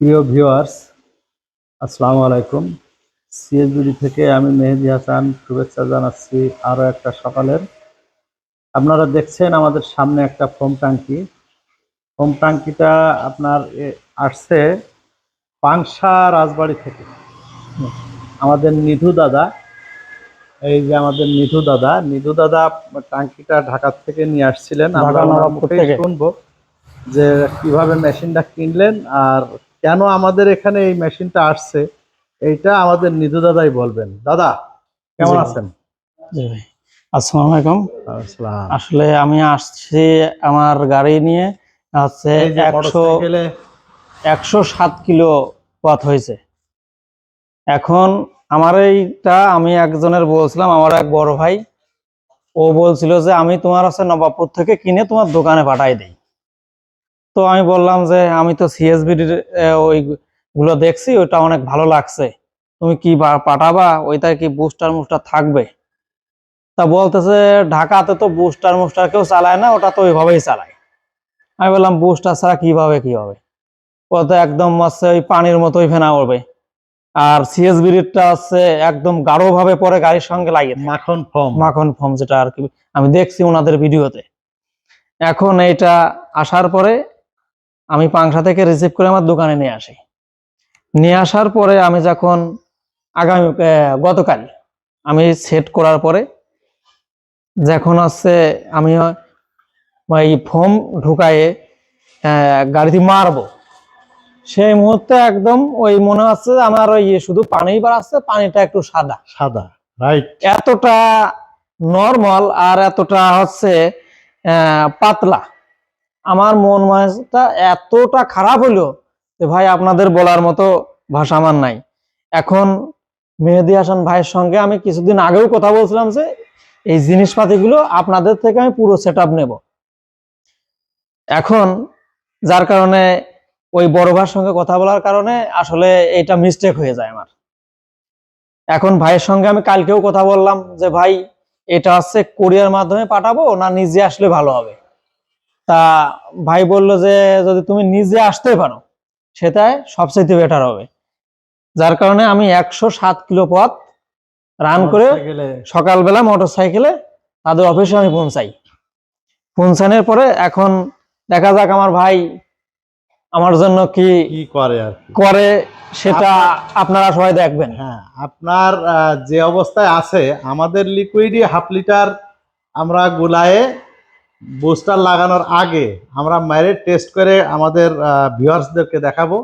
প্রিয় ভিউয়ার্স, আসসালামু আলাইকুম। সিএসবিডি থেকে আমি মেহেদী হাসান শুভেচ্ছা জানাচ্ছি আরও একটা সকালের। আপনারা দেখছেন আমাদের সামনে একটা ফোম ট্যাঙ্কি। ফোম ট্যাঙ্কিটা আপনার আসছে পাংশা রাজবাড়ি থেকে। আমাদের নিধু দাদা, এই যে আমাদের নিধু দাদা ট্যাঙ্কিটা ঢাকা থেকে নিয়ে আসছিলেন। আমরা ওনার মুখেই শুনবো যে কিভাবে মেশিনটা কিনলেন আর কেন আমাদের এখানে এই মেশিনটা আসছে, এইটা আমাদের নিধু দাদাই বলবেন। দাদা কেমন আছেন? জি ভাই, আসসালামু আলাইকুম। আসসালাম। আসলে আমি আসছি আমার গাড়ি নিয়ে, হচ্ছে এই যে মোটরসাইকেলে 107 কিলো পথ হয়েছে। এখন আমার এইটা আমি একজনের বলছিলাম, আমার এক বড় ভাই, ও বলছিল যে আমি তোমার হচ্ছে নবাবপুর থেকে কিনে তোমার দোকানে পাঠাই দেই। তো আমি বললাম যে আমি তো সিএসবিডির ওইগুলো দেখছি, ওইটা অনেক ভালো লাগছে, তুমি কি পাঠাবা, ওইটায় কি বুস্টার মুস্টার থাকবে? তা বলতেছে ঢাকাতে তো বুস্টার মুস্টার কেউ চালায় না, ওটা তো ওইভাবেই চালায়। আমি বললাম বুস্টার ছাড়া কিভাবে কি হবে? ও তো একদম হচ্ছে ওই পানির মতোই ফেনা উঠবে। আর সিএসবিটা হচ্ছে একদম গাঢ় ভাবে পরে গাড়ির সঙ্গে লাগিয়ে থাকে, মাখন ফোম। মাখন ফোম, যেটা আর কি আমি দেখছি ওনাদের ভিডিওতে। এখন এইটা আসার পরে আমি পাংশা থেকে রিসিভ করে আমার দোকানে নিয়ে আসি। নিয়ে আসার পরে আমি যখন গতকাল আমি সেট করার পরে যখন হচ্ছে আমি এই ফোম ঢুকায়ে গাড়িতে মারবো, সেই মুহূর্তে একদম ওই মনে হচ্ছে আমার ওই শুধু পানি বাড়াচ্ছে, পানিটা একটু সাদা সাদা, রাইট। এতটা নরমাল আর এতটা হচ্ছে পাতলা। আমার মন মানসিকতা এতটা খারাপ হলো যে ভাই আপনাদের বলার মতো ভাষা আমার নাই। এখন মেহেদী হাসান ভাইয়ের সঙ্গে আমি কিছুদিন আগেও কথা বলছিলাম যে এই জিনিসপাতিগুলো আপনাদের থেকে আমি পুরো সেট আপ নেব। এখন যার কারণে ওই বড় ভাইয়ের সঙ্গে কথা বলার কারণে আসলে এটা মিস্টেক হয়ে যায় আমার। এখন ভাইয়ের সঙ্গে আমি কালকেও কথা বললাম যে ভাই এটা হচ্ছে কোরিয়ার মাধ্যমে পাঠাবো না নিজে আসলে ভালো হবে? তা ভাই বলল যে যদি তুমি নিজে আসতে পারো সেটাই সবচেয়ে বেটার হবে। যার কারণে আমি 107 কিলো পথ রান করে সকালবেলা মোটর সাইকেলে তাদের অফিসে আমি পৌঁছাই। পৌঁছানোর পরে এখন দেখা যাক আমার ভাই আমার জন্য কি করে সেটা আপনারা সবাই দেখবেন। হ্যাঁ, আপনার যে অবস্থায় আছে, আমাদের লিকুইডই হাফ লিটার আমরা গুলায়ে বুস্টার লাগানোর আগে আমরা মেরে টেস্ট করে আমাদের ভিউয়ার্সদেরকে দেখাবো।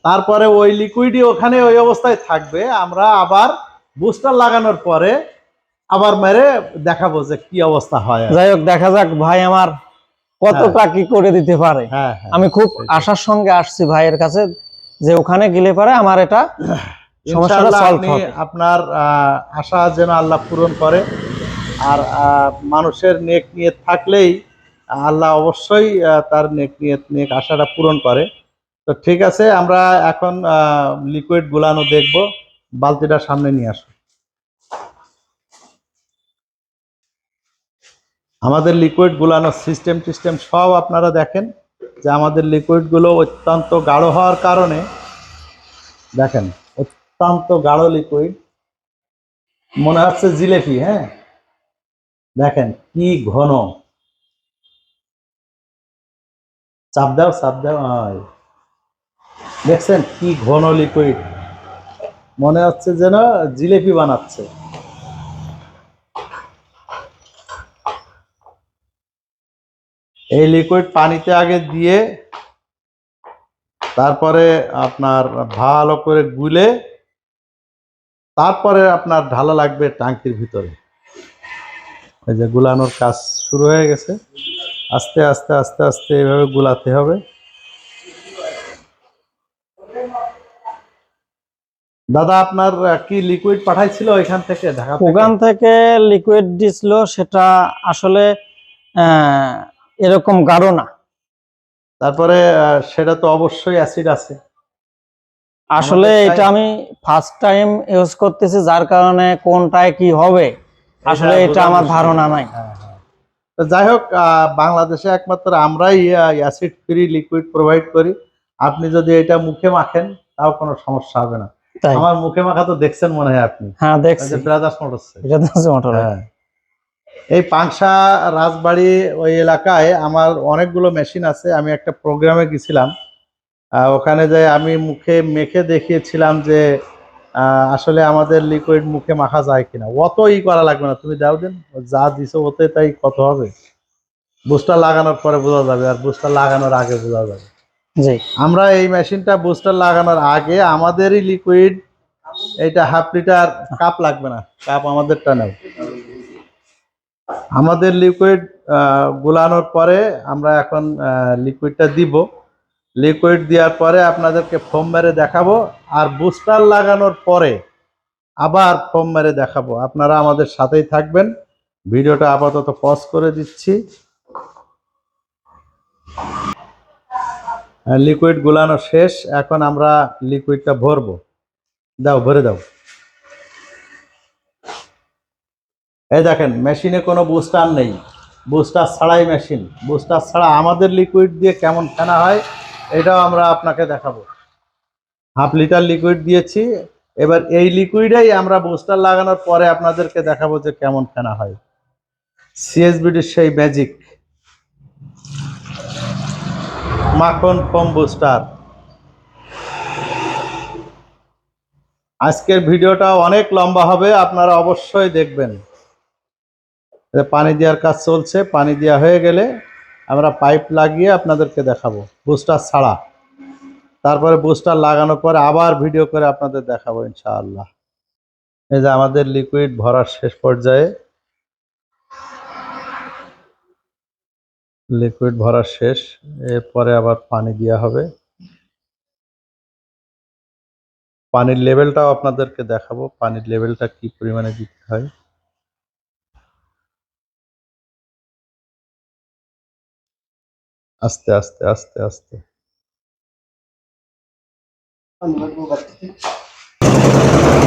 তারপরে ওই লিকুইডই ওখানে ওই অবস্থায় থাকবে, আমরা আবার বুস্টার লাগানোর পরে আবার মেরে দেখাবো যে কি অবস্থা হয়। যাই হোক, দেখা যাক ভাই আমার কতটা কি করে দিতে পারে। আমি খুব আশার সঙ্গে আসছি ভাইয়ের কাছে যে ওখানে গেলে পারে আমার এটা সমস্যাটা সলভ হবে। আপনার আশা যেন আল্লাহ পূরণ করে। আর মানুষের নেক নিয়ত থাকলেই আল্লাহ অবশ্যই তার নেক আশাটা পূরণ করে। তো ঠিক আছে, আমরা এখন লিকুইড গুলানো দেখব। বালতিটা সামনে নিয়ে আসো। আমাদের লিকুইড গুলানোর সিস্টেম সব আপনারা দেখেন যে আমাদের লিকুইড গুলো অত্যন্ত গাঢ় হওয়ার কারণে, দেখেন অত্যন্ত গাঢ় লিকুইড, মনে হচ্ছে জিলেপি। হ্যাঁ, দেখেন কি ঘন। চাপ দাও। দেখছেন কি ঘন লিকুইড, মনে হচ্ছে যেন জিলেপি বানাচ্ছে। এই লিকুইড পানিতে আগে দিয়ে তারপরে আপনার ভালো করে গুলে তারপরে আপনার ঢালা লাগবে ট্যাঙ্কির ভিতরে। এই যে গুলানোর কাজ শুরু হয়ে গেছে। আস্তে আস্তে আস্তে আস্তে এইভাবে গুলাতে হবে। দাদা আপনার কি লিকুইড পাঠাইছিল ওইখান থেকে? ঢাকা ওখান থেকে লিকুইড দিছিল, সেটা আসলে এরকম গাঢ় না। তারপরে সেটা তো অবশ্যই অ্যাসিড আছে। আসলে এটা আমি ফার্স্ট টাইম ইউজ করতেছি, যার কারণে কোনটায় কি হবে আসলে এটা আমার ধারণা নাই। তো যাই হোক, বাংলাদেশে একমাত্র আমরাই অ্যাসিড ফ্রি লিকুইড প্রোভাইড করি। আপনি যদি এটা মুখে মাখেন তাও কোনো সমস্যা হবে না। তাই? আমার মুখে মাখা তো দেখছেন মনে হয় আপনি। হ্যাঁ দেখছি। Brothers motors. এটা তো মোটর। হ্যাঁ, এই পাংশা রাজবাড়ি ওই এলাকায় আমার অনেকগুলো মেশিন আছে। আমি একটা প্রোগ্রামে গেছিলাম, ওখানে যাই আমি মুখে মেখে দেখিয়েছিলাম যে আসলে আমাদের লিকুইড মুখে মাখা যায় কিনা। অত করা লাগবে না, তুমি দাও দিন, যা দিছো ওতে তাই কত হবে। বুস্টার লাগানোর পরে বোঝা যাবে, আর বুস্টার লাগানোর আগে বোঝা যাবে। জি। আমরা এই মেশিনটা বুস্টার লাগানোর আগে আমাদেরই লিকুইড, এটা 1/2 লিটার কাপ লাগবে না, কাপ আমাদেরটা নাও। আমাদের লিকুইড গুলানোর পরে আমরা এখন লিকুইডটা দিব। লিকুইড দেওয়ার পরে আপনাদেরকে ফোম মেরে দেখাবো, আর বুস্টার লাগানোর পরে আবার ফোম মেরে দেখাবো। আপনারা আমাদের সাথেই থাকবেন। ভিডিওটা আপাতত পজ করে দিচ্ছি। লিকুইড গুলানো শেষ, এখন আমরা লিকুইডটা ভরবো। দাও, ভরে দাও। এই দেখেন, মেশিনে কোনো বুস্টার নেই, বুস্টার ছাড়াই মেশিন। বুস্টার ছাড়া আমাদের লিকুইড দিয়ে কেমন ফেনা হয় এটাও আমরা আপনাকে দেখাবো। 1/2 লিটার লিকুইড দিয়েছি, এবার এই লিকুইডেই আমরা বুস্টার লাগানোর পরে আপনাদেরকে দেখাবো যে কেমন ফেনা হয়। সিএসবিডির সেই ম্যাজিক মাখন ফোম বুস্টার। আজকের ভিডিওটা অনেক লম্বা হবে, আপনারা অবশ্যই দেখবেন। পানি দেওয়ার কাজ চলছে, পানি দেওয়া হয়ে গেলে আমরা পাইপ লাগিয়ে আপনাদেরকে দেখাবো বুস্টার ছাড়া। তারপরে বুস্টার লাগানোর পরে আবার ভিডিও করে আপনাদের দেখাবো ইনশাআল্লাহ। এই যে আমাদের লিকুইড ভরার শেষ পর্যায়ে, লিকুইড ভরা শেষ। এরপরে আবার পানি দেওয়া হবে। পানির লেভেলটাও আপনাদেরকে দেখাবো, পানির লেভেলটা কি পরিমাণে দিতে হয়। আস্তে আস্তে আস্তে আস্তে।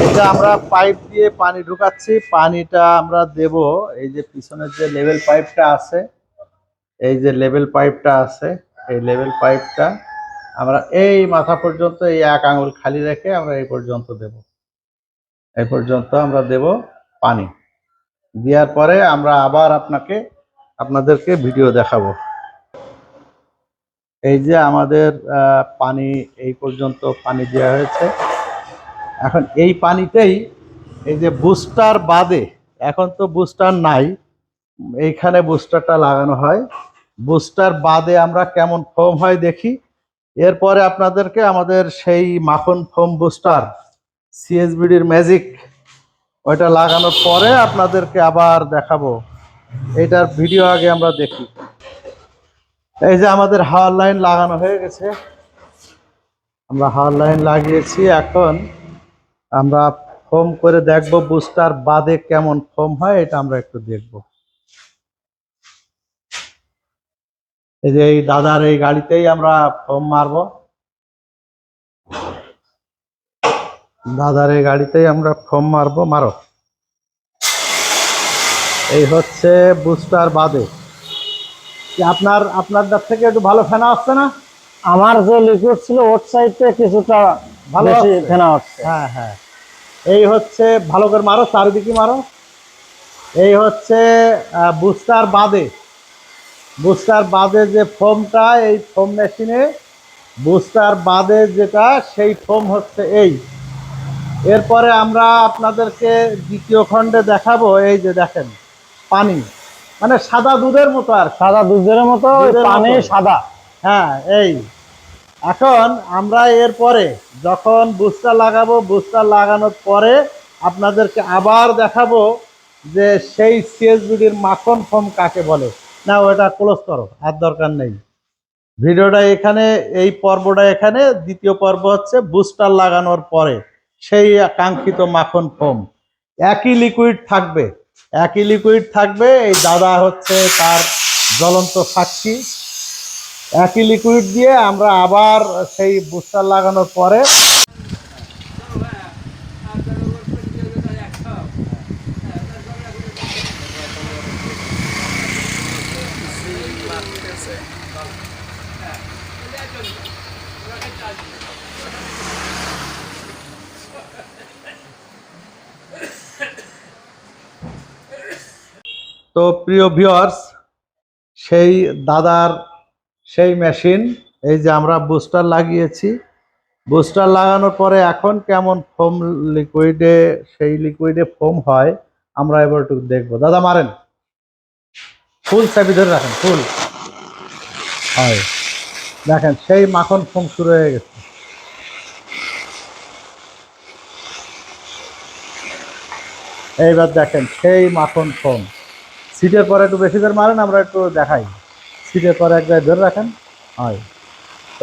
এটা আমরা পাইপ দিয়ে পানি ঢুকাচ্ছি, পানিটা আমরা দেব এই যে পিছনের যে লেভেল পাইপটা আছে, এই যে লেভেল পাইপটা আছে, এই লেভেল পাইপটা আমরা এই মাথা পর্যন্ত, এই 1 আঙুল খালি রেখে আমরা এই পর্যন্ত দেব। এই পর্যন্ত আমরা দেব পানি। দেওয়ার পরে আমরা আবার আপনাদেরকে ভিডিও দেখাবো। এই যে আমাদের পানি এই পর্যন্ত পানি দেওয়া হয়েছে। এখন এই পানিতেই এই যে বুস্টার বাদে, এখন তো বুস্টার নাই, এইখানে বুস্টারটা লাগানো হয়। বুস্টার বাদে আমরা কেমন ফোম হয় দেখি। এরপরে আপনাদেরকে আমাদের সেই মাখন ফোম বুস্টার সিএসবিডির ম্যাজিক, ওইটা লাগানোর পরে আপনাদেরকে আবার দেখাবো। এইটার ভিডিও আগে আমরা দেখি। এই যে আমাদের হাওয়ার লাইন লাগানো হয়ে গেছে, আমরা হাওয়ার লাইন লাগিয়েছি। এখন আমরা ফোম করে দেখবো বুস্টার বাদে কেমন ফোম হয়, এটা আমরা একটু দেখবো। এই যে এই দাদার এই গাড়িতেই আমরা ফোম মারবো, দাদার এই গাড়িতেই আমরা ফোম মারবো। মারো। এই হচ্ছে বুস্টার বাদে। আপনার থেকে একটু ভালো ফেনা আসছে না? আমার যে লিকুইড ছিল ওর সাইডে কিছুটা ভালো বেশি আসছে। ফেনা হচ্ছে। হ্যাঁ হ্যাঁ, এই হচ্ছে, ভালো করে মারো, চারিদিকে মারো। এই হচ্ছে বুস্টার বাদে। বুস্টার বাদে যে ফোমটা, এই ফোম মেশিনে বুস্টার বাদে যেটা, সেই ফোম হচ্ছে এই। এরপরে আমরা আপনাদেরকে দ্বিতীয় খণ্ডে দেখাবো। এই যে দেখেন পানি, মানে সাদা দুধের মতো, আর সাদা দুধের মতো, পানি সাদা। হ্যাঁ, এই এখন আমরা এরপরে যখন বুস্টার লাগাবো, বুস্টার লাগানোর পরে আপনাদেরকে আবার দেখাবো যে সেই সিএসবিডির মাখন ফোম কাকে বলে। না, ওটা ক্লোজ করো, আর দরকার নেই। ভিডিওটা এখানে, এই পর্বটা এখানে। দ্বিতীয় পর্ব হচ্ছে বুস্টার লাগানোর পরে সেই কাঙ্ক্ষিত মাখন ফোম। একই লিকুইড থাকবে, একই লিকুইড থাকবে। এই দাদা হচ্ছে তার জ্বলন্ত সাক্ষী। একই লিকুইড দিয়ে আমরা আবার সেই বুস্টার লাগানোর পরে তো প্রিয় ভিউয়ার্স, সেই দাদার সেই মেশিন, এই যে আমরা বুস্টার লাগিয়েছি, বুস্টার লাগানোর পরে এখন কেমন ফোম লিকুইডে, সেই লিকুইডে ফোম হয় আমরা এবার একটু দেখবো। দাদা মারেন, ফুল চাবি ধরে রাখেন, ফুল হয়, দেখেন সেই মাখন ফোম শুরু হয়ে গেছে। এইবার দেখেন সেই মাখন ফোম। সিটের পরে একটু বেশি করে মারেন, আমরা একটু দেখাই। সিটের পরে এক জায়গায় ধরে রাখেন, হয়,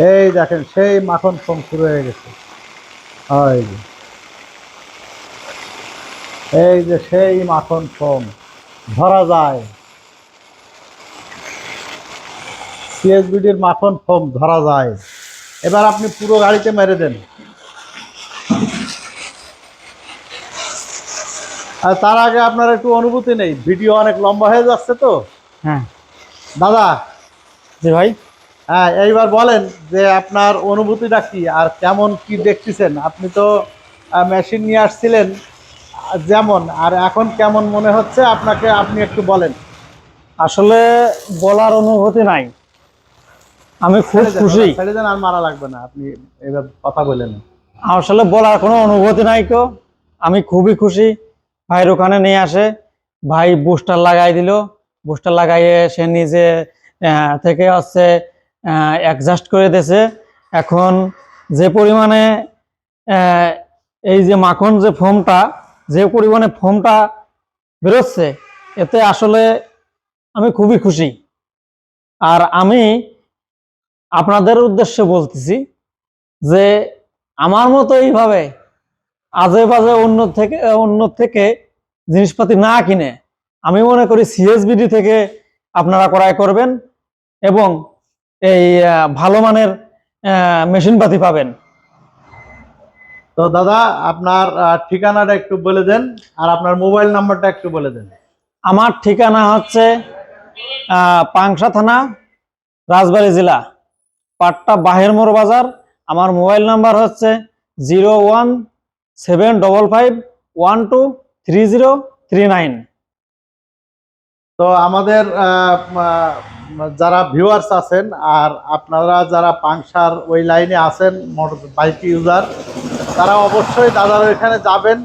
এই দেখেন সেই মাখন ফোম শুরু হয়ে গেছে। হয়, এই যে সেই মাখন ফোম ধরা যায়, সিএসবিডির মাখন ফোম ধরা যায়। এবার আপনি পুরো গাড়িতে মেরে দেন। আর তার আগে আপনার একটু অনুভূতি নেই, ভিডিও অনেক লম্বা হয়ে যাচ্ছে তো। হ্যাঁ দাদা, জি ভাই। হ্যাঁ এইবার বলেন যে আপনার অনুভূতিটা কি আর কেমন কি দেখতেছেন। আপনি তো মেশিন নিয়ে আসছিলেন যেমন, আর এখন কেমন মনে হচ্ছে আপনাকে, আপনি একটু বলেন। আসলে বলার অনুভূতি নাই, আমি খুব খুশি। ছেড়ে দেন, আর মারা লাগবে না, আপনি এবার কথা বলেন। আসলে বলার কোনো অনুভূতি নাই তো, আমি খুবই খুশি। ভাইয়ের ওখানে নিয়ে আসে, ভাই বুস্টার লাগাই দিল, বুস্টার লাগাইয়ে সে নিজে থেকে হচ্ছে অ্যাডজাস্ট করে দিয়েছে। এখন যে পরিমাণে আহ, এই যে মাখন যে ফোমটা, যে পরিমাণে ফোমটা বেরোচ্ছে, এতে আসলে আমি খুবই খুশি। আর আমি আপনাদের উদ্দেশ্যে বলতেছি যে আমার মতো এইভাবে আজে বাজে অন্য থেকে জিনিসপাতি না কিনে আমি মনে করি সিএসবিডি থেকে আপনারা ক্রয় করবেন এবং এই ভালো মানের মেশিনপাতি পাবেন। তো দাদা, আপনার ঠিকানাটা একটু বলে দেন, আর আপনার মোবাইল নাম্বারটা একটু বলে দেন। আমার ঠিকানা হচ্ছে পাংশা থানা, রাজবাড়ী জেলা, পাট্টা বাহের মোড় বাজার। আমার মোবাইল নাম্বার হচ্ছে 01755123039। তো আমাদের যারা ভিউয়ার্স আছেন, আর আপনারা যারা পাংশার ওই লাইনে আছেন মোটর বাইক ইউজার, তারা অবশ্যই দাদার ওইখানে যাবেন।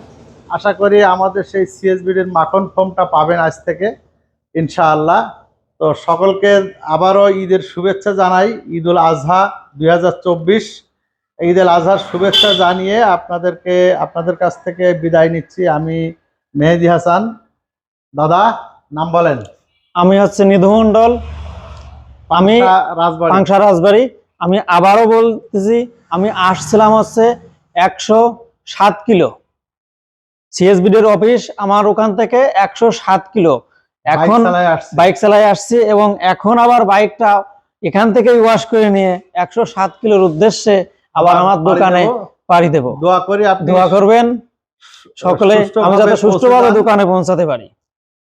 আশা করি আমাদের সেই সিএসবিডির মাখন ফোমটা পাবেন আজ থেকে ইনশাআল্লাহ। তো সকলকে আবারও ঈদের শুভেচ্ছা জানাই, ঈদুল আজহা 2024। ঈদুল আজহার শুভেচ্ছা জানিয়ে আপনাদের কাছ থেকে বিদায় নিচ্ছি। আমি মেহেদী হাসান। দাদা, নাম বলেন। আমি হচ্ছে নিধু মণ্ডল, আমি রাজবাড়ী, পাংশা রাজবাড়ী। আমি আবারও বলতেছি, আমি আসছিলাম হচ্ছে 107 কিলো, সিএসবিডির অফিস আমার ওখান থেকে 107 কিলো। এখন বাইক চালাই আসছি এবং এখন আবার বাইকটা এখান থেকে ওয়াশ করে নিয়ে 107 কিলোর উদ্দেশ্যে আবার আমার দোকানে পাড়ি দেব। দোয়া করি, দোয়া করবেন সকলে, আমি যাতে সুষ্ঠুভাবে দোকানে পৌঁছাতে পারি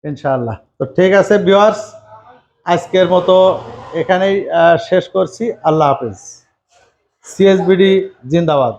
ইনশাআল্লাহ। তো ঠিক আছে ভিউয়ার্স, আজকের মতো এখানেই শেষ করছি। আল্লাহ হাফেজ। সিএসবিডি জিন্দাবাদ।